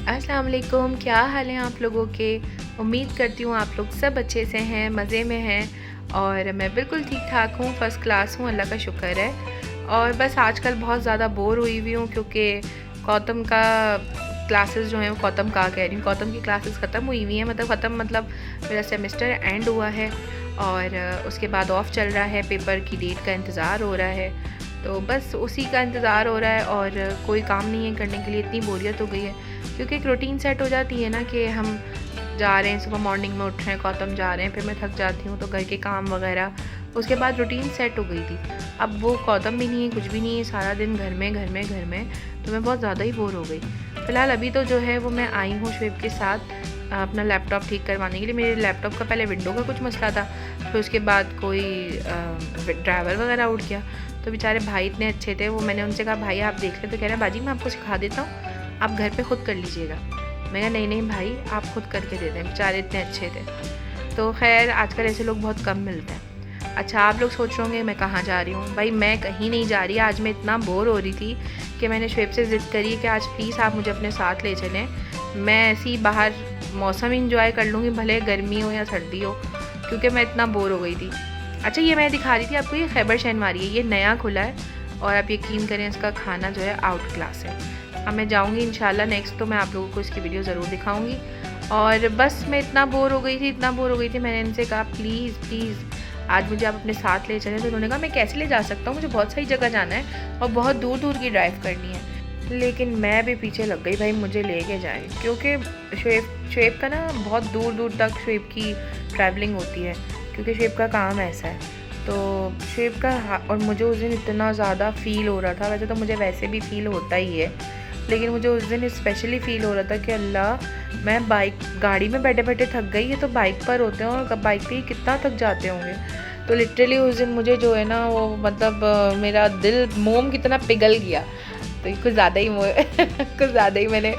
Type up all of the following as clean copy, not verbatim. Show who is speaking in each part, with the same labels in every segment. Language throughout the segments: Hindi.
Speaker 1: अस्सलाम वालेकुम, क्या हाल है आप लोगों के। उम्मीद करती हूँ आप लोग सब अच्छे से हैं, मज़े में हैं और मैं बिल्कुल ठीक ठाक हूँ, फ़र्स्ट क्लास हूँ, अल्लाह का शुक्र है। और बस आजकल बहुत ज़्यादा बोर हुई हुई हूँ क्योंकि गौतम का क्लासेस जो हैं, गौतम का कह रही हूँ, गौतम की क्लासेस ख़त्म हुई हुई हैं, मतलब मेरा सेमेस्टर एंड हुआ है और उसके बाद ऑफ़ चल रहा है, पेपर की डेट का इंतज़ार हो रहा है। तो बस उसी का इंतज़ार हो रहा है और कोई काम नहीं है करने के लिए, इतनी बोरियत हो गई है क्योंकि एक रूटीन सेट हो जाती है ना कि हम जा रहे हैं, सुबह मॉर्निंग में उठ रहे हैं, गौतम जा रहे हैं, फिर मैं थक जाती हूँ तो घर के काम वगैरह, उसके बाद रूटीन सेट हो गई थी। अब वो गौतम भी नहीं है, कुछ भी नहीं है, सारा दिन घर में घर में घर में, तो मैं बहुत ज़्यादा ही बोर हो गई। फ़िलहाल अभी तो जो है वो मैं आई हूँ शुएब के साथ अपना लैपटॉप ठीक करवाने के लिए। मेरे लैपटॉप का पहले विंडो का कुछ मसला था, फिर उसके बाद कोई ड्राइवर वगैरह उठ गया। तो बेचारे भाई इतने अच्छे थे, वो मैंने उनसे कहा भाई आप देख लें, तो कह रहे हैं बाजी मैं आपको सिखा देता हूँ, आप घर पे ख़ुद कर लीजिएगा। मैं कहा नहीं भाई आप ख़ुद करके दे दें, बेचारे इतने अच्छे थे। तो खैर आजकल ऐसे लोग बहुत कम मिलते हैं। अच्छा, आप लोग सोच रहे होंगे मैं कहाँ जा रही हूँ। भाई मैं कहीं नहीं जा रही, आज मैं इतना बोर हो रही थी कि मैंने शुएब से ज़िद करी कि आज प्लीज़ आप मुझे अपने साथ ले चलें, मैं ऐसे ही बाहर मौसम इंजॉय कर लूँगी, भले गर्मी हो या सर्दी हो, क्योंकि मैं इतना बोर हो गई थी। अच्छा, ये मैं दिखा रही थी आपको, ये खैबर शहनवारी है, ये नया खुला है और आप यकीन करें इसका खाना जो है आउट क्लास है। अब मैं जाऊँगी इंशाल्लाह नेक्स्ट, तो मैं आप लोगों को इसकी वीडियो ज़रूर दिखाऊँगी। और बस मैं इतना बोर हो गई थी, मैंने इनसे कहा प्लीज़ आज मुझे आप अपने साथ ले चलें। तो उन्होंने कहा मैं कैसे ले जा सकता हूँ, मुझे बहुत सही जगह जाना है और बहुत दूर दूर की ड्राइव करनी है। लेकिन मैं भी पीछे लग गई, भाई मुझे लेके जाएं, क्योंकि शुएब का ना बहुत दूर दूर तक शुएब की ट्रैवलिंग होती है, क्योंकि शुएब का काम ऐसा है। तो शुएब का और मुझे उस दिन इतना ज़्यादा फ़ील हो रहा था, वैसे तो मुझे वैसे भी फ़ील होता ही है, लेकिन मुझे उस दिन स्पेशली फ़ील हो रहा था कि अल्लाह मैं गाड़ी में बैठे बैठे थक गई, ये तो बाइक पर होते हैं और बाइक पे ही कितना थक जाते होंगे। तो लिटरली उस दिन मुझे जो है ना वो मतलब मेरा दिल मोम कितना पिघल गया। तो कुछ ज़्यादा ही कुछ ज़्यादा ही मैंने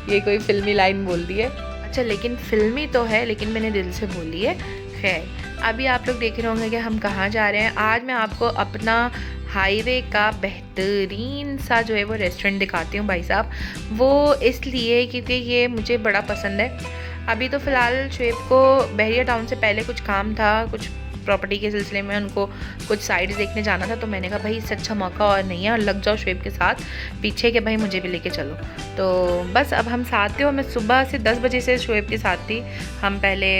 Speaker 1: ये कोई फ़िल्मी लाइन बोल दी है। अच्छा, लेकिन फ़िल्मी तो है, लेकिन मैंने दिल से बोली है। खैर, अभी आप लोग देख रहे होंगे कि हम कहाँ जा रहे हैं। आज मैं आपको अपना हाईवे का बेहतरीन सा जो है वो रेस्टोरेंट दिखाती हूँ भाई साहब। वो इसलिए क्योंकि ये मुझे बड़ा पसंद है। अभी तो फ़िलहाल शुएब को बहरिया टाउन से पहले कुछ काम था, कुछ प्रॉपर्टी के सिलसिले में उनको कुछ साइड्स देखने जाना था, तो मैंने कहा भाई इससे अच्छा मौका और नहीं है, और लग जाओ शुएब के साथ पीछे कि भाई मुझे भी लेके चलो। तो बस अब हम साथ थे और मैं सुबह से 10 बजे से शुएब के साथ थी। हम पहले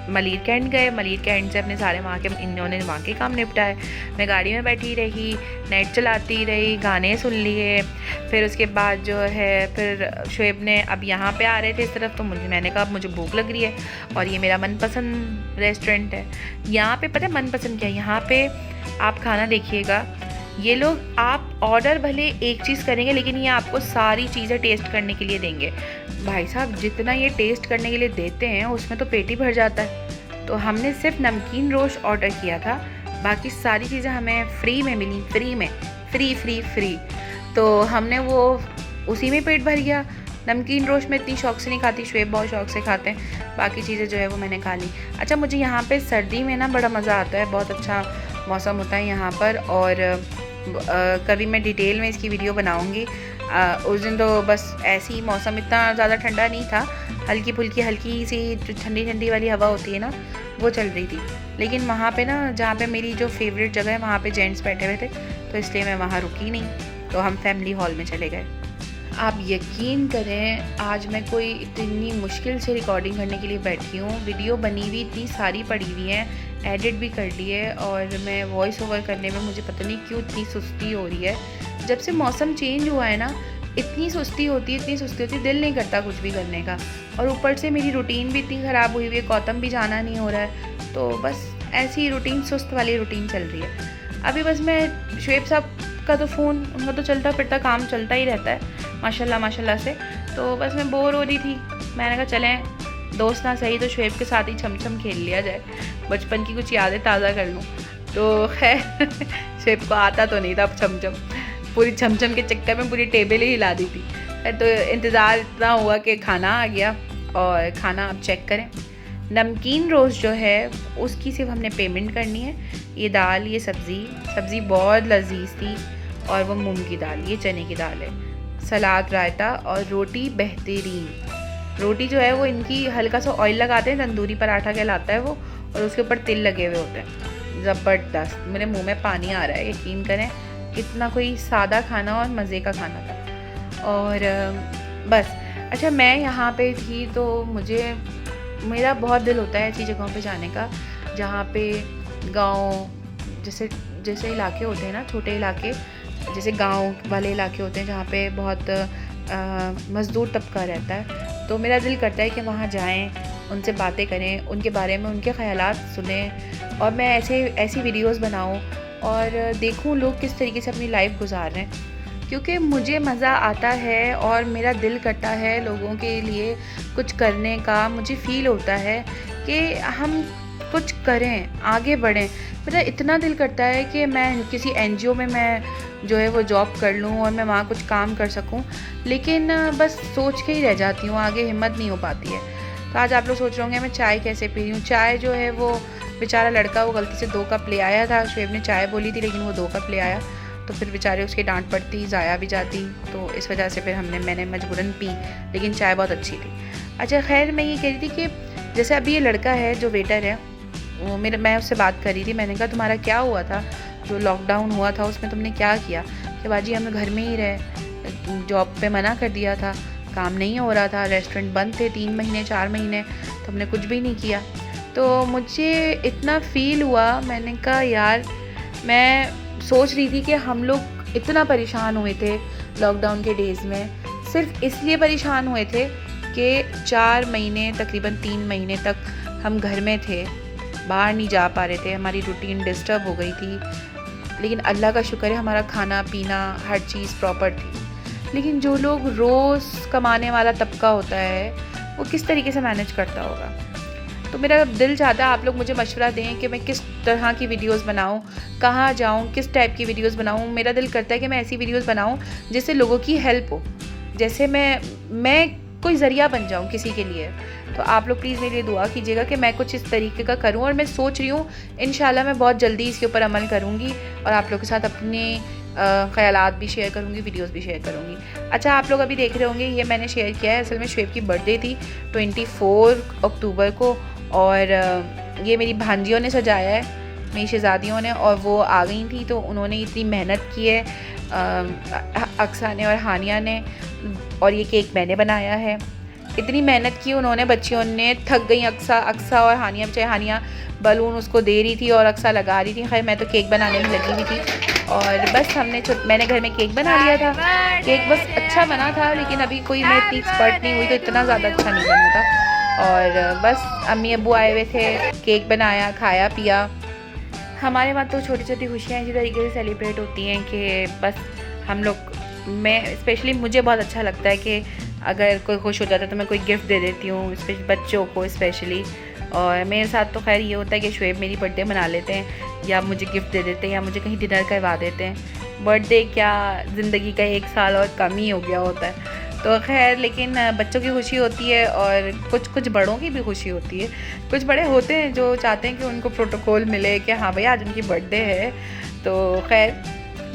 Speaker 1: मलिर कैंट गए, मलिर कैंट से अपने सारे वहाँ के इन्होंने वहाँ के काम निपटाए। मैं गाड़ी में बैठी रही, नेट चलाती रही, गाने सुन लिए। फिर उसके बाद जो है फिर शुएब ने अब यहाँ पे आ रहे थे इस तरफ, तो मैंने कहा मुझे भूख लग रही है और ये मेरा मनपसंद रेस्टोरेंट है। यहाँ पे पता है मनपसंद क्या है, यहाँ पे आप खाना देखिएगा, ये लोग आप ऑर्डर भले एक चीज़ करेंगे लेकिन ये आपको सारी चीज़ें टेस्ट करने के लिए देंगे। भाई साहब जितना ये टेस्ट करने के लिए देते हैं उसमें तो पेट ही भर जाता है। तो हमने सिर्फ नमकीन रोस्ट ऑर्डर किया था, बाकी सारी चीज़ें हमें फ्री में मिली, फ्री। तो हमने वो उसी में पेट भर गया। नमकीन रोस्ट में इतनी शौक से नहीं खाती, शुएब बहुत शौक से खाते हैं, बाकी चीज़ें जो है वो मैंने खा ली। अच्छा, मुझे यहाँ पे सर्दी में ना बड़ा मज़ा आता है, बहुत अच्छा मौसम होता है यहाँ पर, और कभी मैं डिटेल में इसकी वीडियो बनाऊँगी। उस दिन तो बस ऐसे ही मौसम इतना ज़्यादा ठंडा नहीं था, हल्की फुल्की हल्की सी जो ठंडी वाली हवा होती है ना वो चल रही थी। लेकिन वहाँ पे ना जहाँ पे मेरी जो फेवरेट जगह है वहाँ पे जेंट्स बैठे हुए थे, तो इसलिए मैं वहाँ रुकी नहीं, तो हम फैमिली हॉल में चले गए। आप यकीन करें आज मैं कोई इतनी मुश्किल से रिकॉर्डिंग करने के लिए बैठी हूँ, वीडियो बनी हुई इतनी सारी पड़ी हुई हैं, एडिट भी कर ली है, और मैं वॉइस ओवर करने में मुझे पता नहीं क्यों इतनी सुस्ती हो रही है। जब से मौसम चेंज हुआ है ना इतनी सुस्ती होती है, दिल नहीं करता कुछ भी करने का, और ऊपर से मेरी रूटीन भी इतनी ख़राब हुई है, गौतम भी जाना नहीं हो रहा है, तो बस ऐसी रूटीन, सुस्त वाली रूटीन चल रही है। अभी बस मैं शुएब साहब का तो फ़ोन उनका तो चलता फिरता काम चलता ही रहता है माशाल्लाह से, तो बस मैं बोर हो रही थी, मैंने कहा चलें दोस्त ना सही तो शुएब के साथ ही छमछम खेल लिया जाए, बचपन की कुछ यादें ताज़ा कर लूँ। तो खैर शुएब को आता तो नहीं था छमछम, पूरी छमछम के चक्कर में पूरी टेबल ही हिला दी थी। तो इंतज़ार इतना हुआ कि खाना आ गया, और खाना आप चेक करें, नमकीन रोस्ट जो है उसकी सिर्फ हमने पेमेंट करनी है। ये दाल, ये सब्ज़ी बहुत लजीज थी, और वो मूंग की दाल, ये चने की दाल है, सलाद, रायता और रोटी बेहतरीन। रोटी जो है वो इनकी हल्का सा ऑयल लगाते हैं, तंदूरी पराठा कहलाता है वो, और उसके ऊपर तिल लगे हुए होते हैं। ज़बरदस्त, मेरे मुंह में पानी आ रहा है, यकीन करें कितना कोई सादा खाना और मज़े का खाना था। और बस अच्छा, मैं यहाँ पे थी तो मेरा बहुत दिल होता है ऐसी जगहों पे जाने का जहाँ पे गाँव जैसे इलाके होते हैं ना, छोटे इलाके, जैसे गांव वाले इलाके होते हैं जहाँ पे बहुत मज़दूर तबका रहता है। तो मेरा दिल करता है कि वहाँ जाएं, उनसे बातें करें, उनके बारे में उनके ख़यालात सुनें, और मैं ऐसी वीडियोस बनाऊं और देखूं लोग किस तरीके से अपनी लाइफ गुजार रहे हैं, क्योंकि मुझे मज़ा आता है और मेरा दिल करता है लोगों के लिए कुछ करने का। मुझे फ़ील होता है कि हम कुछ करें, आगे बढ़ें। मेरा इतना दिल करता है कि मैं किसी एनजीओ में मैं जो है वो जॉब कर लूँ और मैं वहाँ कुछ काम कर सकूँ, लेकिन बस सोच के ही रह जाती हूँ, आगे हिम्मत नहीं हो पाती है। तो आज आप लोग सोच रहे होंगे मैं चाय कैसे पी रही हूँ। चाय जो है वो बेचारा लड़का वो गलती से 2 कप ले आया था, शुएब ने चाय बोली थी लेकिन वो 2 कप ले आया, तो फिर बेचारे उसकी डांट पड़ती, ज़ाया भी जाती, तो इस वजह से फिर मैंने मजबूरन पी, लेकिन चाय बहुत अच्छी थी। अच्छा खैर, मैं ये कह रही थी कि जैसे अभी ये लड़का है जो वेटर है, वो मैं उससे बात कर रही थी। मैंने कहा तुम्हारा क्या हुआ था, जो लॉकडाउन हुआ था उसमें तुमने क्या किया? कि बाजी हम घर में ही रहे, जॉब पे मना कर दिया था, काम नहीं हो रहा था, रेस्टोरेंट बंद थे 3 महीने 4 महीने, तो हमने कुछ भी नहीं किया। तो मुझे इतना फ़ील हुआ, मैंने कहा यार, मैं सोच रही थी कि हम लोग इतना परेशान हुए थे लॉकडाउन के डेज़ में, सिर्फ इसलिए परेशान हुए थे कि 4 महीने तकरीबन 3 महीने तक हम घर में थे, बाहर नहीं जा पा रहे थे, हमारी रूटीन डिस्टर्ब हो गई थी। लेकिन अल्लाह का शुक्र है हमारा खाना पीना हर चीज़ प्रॉपर थी। लेकिन जो लोग रोज़ कमाने वाला तबका होता है वो किस तरीके से मैनेज करता होगा? तो मेरा दिल चाहता है आप लोग मुझे मशवरा दें कि मैं किस तरह की वीडियोस बनाऊं, कहाँ जाऊं, किस टाइप की वीडियोस बनाऊं। मेरा दिल करता है कि मैं ऐसी वीडियोस बनाऊं जिससे लोगों की हेल्प हो, जैसे मैं कोई ज़रिया बन जाऊं किसी के लिए। तो आप लोग प्लीज़ मेरे लिए दुआ कीजिएगा कि मैं कुछ इस तरीके का करूं, और मैं सोच रही हूँ इंशाल्लाह मैं बहुत जल्दी इसके ऊपर अमल करूँगी और आप लोग के साथ अपने ख़यालात भी शेयर करूँगी, वीडियोस भी शेयर करूँगी। अच्छा, आप लोग अभी देख रहे होंगे ये मैंने शेयर किया है, असल में शुएब की बर्थडे थी 24 अक्टूबर को, और ये मेरी भांजियों ने सजाया है, मेरी शहज़ादियों ने, और वो आ गई थी तो उन्होंने इतनी मेहनत की है, अक्सा ने और हानिया ने, और ये केक मैंने बनाया है। इतनी मेहनत की उन्होंने, बच्चियों ने थक गई। अक्सा और हानिया, चाहे हानिया बलून उसको दे रही थी और अक्सा लगा रही थी, खैर मैं तो केक बनाने में लगी हुई थी। और बस मैंने घर में केक बना लिया था। केक बस अच्छा बना था, लेकिन अभी कोई मैं इतनी एक्सपर्ट नहीं हुई तो इतना ज़्यादा अच्छा नहीं बना था। और बस अम्मी अब्बू आए हुए थे, केक बनाया, खाया पिया। हमारे वहाँ तो छोटी छोटी खुशियाँ इसी तरीके से सेलिब्रेट होती हैं कि बस हम लोग, मैं स्पेशली, मुझे बहुत अच्छा लगता है कि अगर कोई खुश हो जाता है तो मैं कोई गिफ्ट दे देती हूँ, बच्चों को स्पेशली। और मेरे साथ तो खैर ये होता है कि शुएब मेरी बर्थडे मना लेते हैं, या मुझे गिफ्ट दे देते हैं, या मुझे कहीं डिनर करवा देते हैं। बर्थडे क्या, ज़िंदगी का 1 साल और कम ही हो गया होता है। तो खैर, लेकिन बच्चों की खुशी होती है और कुछ बड़ों की भी खुशी होती है। कुछ बड़े होते हैं जो चाहते हैं कि उनको प्रोटोकॉल मिले कि हाँ भाई आज उनकी बर्थडे है। तो खैर,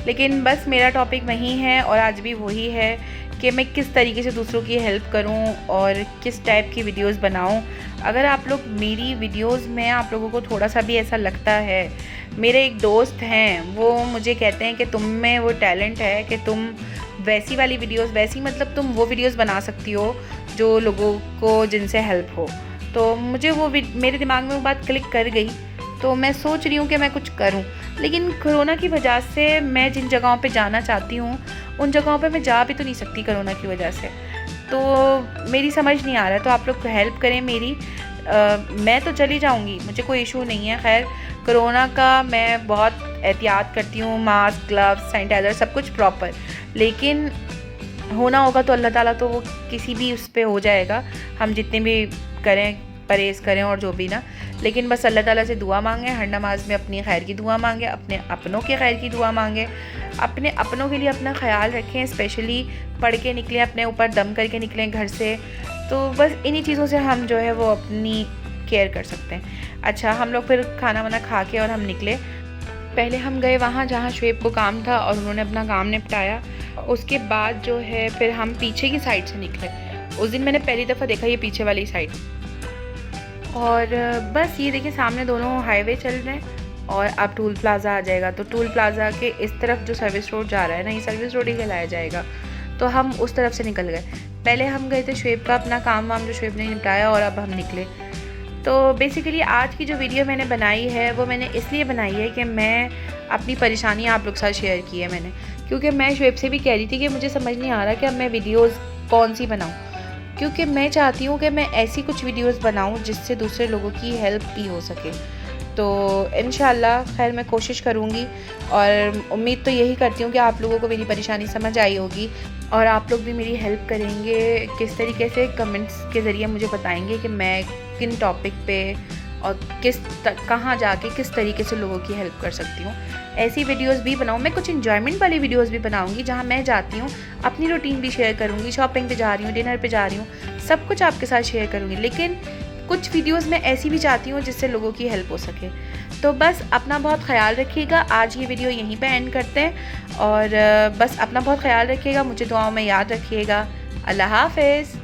Speaker 1: लेकिन बस मेरा टॉपिक वही है और आज भी वही है कि मैं किस तरीके से दूसरों की हेल्प करूं और किस टाइप की वीडियोस बनाऊं। अगर आप लोग मेरी वीडियोस में आप लोगों को थोड़ा सा भी ऐसा लगता है, मेरे एक दोस्त हैं वो मुझे कहते हैं कि तुम में वो टैलेंट है कि तुम वैसी वाली वीडियोस, वैसी मतलब तुम वो वीडियोस बना सकती हो जो लोगों को जिनसे हेल्प हो। तो मुझे वो मेरे दिमाग में वो बात क्लिक कर गई, तो मैं सोच रही हूँ कि मैं कुछ करूँ। लेकिन कोरोना की वजह से मैं जिन जगहों पे जाना चाहती हूँ उन जगहों पे मैं जा भी तो नहीं सकती कोरोना की वजह से, तो मेरी समझ नहीं आ रहा है। तो आप लोग हेल्प करें मेरी। मैं तो चली जाऊँगी, मुझे कोई इशू नहीं है। खैर, कोरोना का मैं बहुत एहतियात करती हूँ, मास्क, ग्लव्स, सैनिटाइज़र सब कुछ प्रॉपर, लेकिन होना होगा तो अल्लाह ताला तो वो किसी भी उस पर हो जाएगा, हम जितने भी करें, परहेज़ करें और जो भी ना। लेकिन बस अल्लाह ताला से दुआ मांगें, हर नमाज में अपनी खैर की दुआ मांगें, अपने अपनों के खैर की दुआ मांगें, अपने अपनों के लिए अपना ख्याल रखें, स्पेशली पढ़ के निकलें, अपने ऊपर दम करके निकलें घर से। तो बस इन्हीं चीज़ों से हम जो है वो अपनी केयर कर सकते हैं। अच्छा, हम लोग फिर खाना वाना खा के और हम निकले। पहले हम गए वहाँ जहाँ शुएब को काम था और उन्होंने अपना काम निपटाया। उसके बाद जो है फिर हम पीछे की साइड से निकले। उस दिन मैंने पहली दफ़ा देखा ये पीछे वाली साइड। और बस ये देखिए सामने दोनों हाईवे चल रहे हैं और अब टूल प्लाज़ा आ जाएगा। तो टूल प्लाज़ा के इस तरफ जो सर्विस रोड जा रहा है ना, ये सर्विस रोड ही कहलाया जाएगा। तो हम उस तरफ से निकल गए। पहले हम गए थे शुएब का अपना काम वाम जो शुएब ने निपटाया और अब हम निकले। तो बेसिकली आज की जो वीडियो मैंने बनाई है वो मैंने इसलिए बनाई है कि मैं अपनी परेशानी आप लोग के साथ शेयर की है मैंने, क्योंकि मैं शुएब से भी कह रही थी कि मुझे समझ नहीं आ रहा कि अब मैं वीडियोस कौन सी बनाऊं, क्योंकि मैं चाहती हूं कि मैं ऐसी कुछ वीडियोस बनाऊं जिससे दूसरे लोगों की हेल्प भी हो सके। तो इंशाल्लाह खैर मैं कोशिश करूँगी और उम्मीद तो यही करती हूँ कि आप लोगों को मेरी परेशानी समझ आई होगी और आप लोग भी मेरी हेल्प करेंगे। किस तरीके से कमेंट्स के ज़रिए मुझे बताएंगे कि मैं किन टॉपिक पे और कहाँ जाके किस तरीके से लोगों की हेल्प कर सकती हूँ। ऐसी वीडियोस भी बनाऊँ। मैं कुछ इंजॉयमेंट वाली वीडियोस भी बनाऊँगी जहाँ मैं जाती हूँ, अपनी रूटीन भी शेयर करूँगी, शॉपिंग पे जा रही हूँ, डिनर पे जा रही हूँ, सब कुछ आपके साथ शेयर करूँगी। लेकिन कुछ वीडियोस मैं ऐसी भी चाहती हूँ जिससे लोगों की हेल्प हो सके। तो बस अपना बहुत ख्याल रखिएगा। आज ये वीडियो यहीं पे एंड करते हैं और बस अपना बहुत ख्याल रखिएगा, मुझे दुआओं में याद रखिएगा। अल्लाह हाफ़िज़।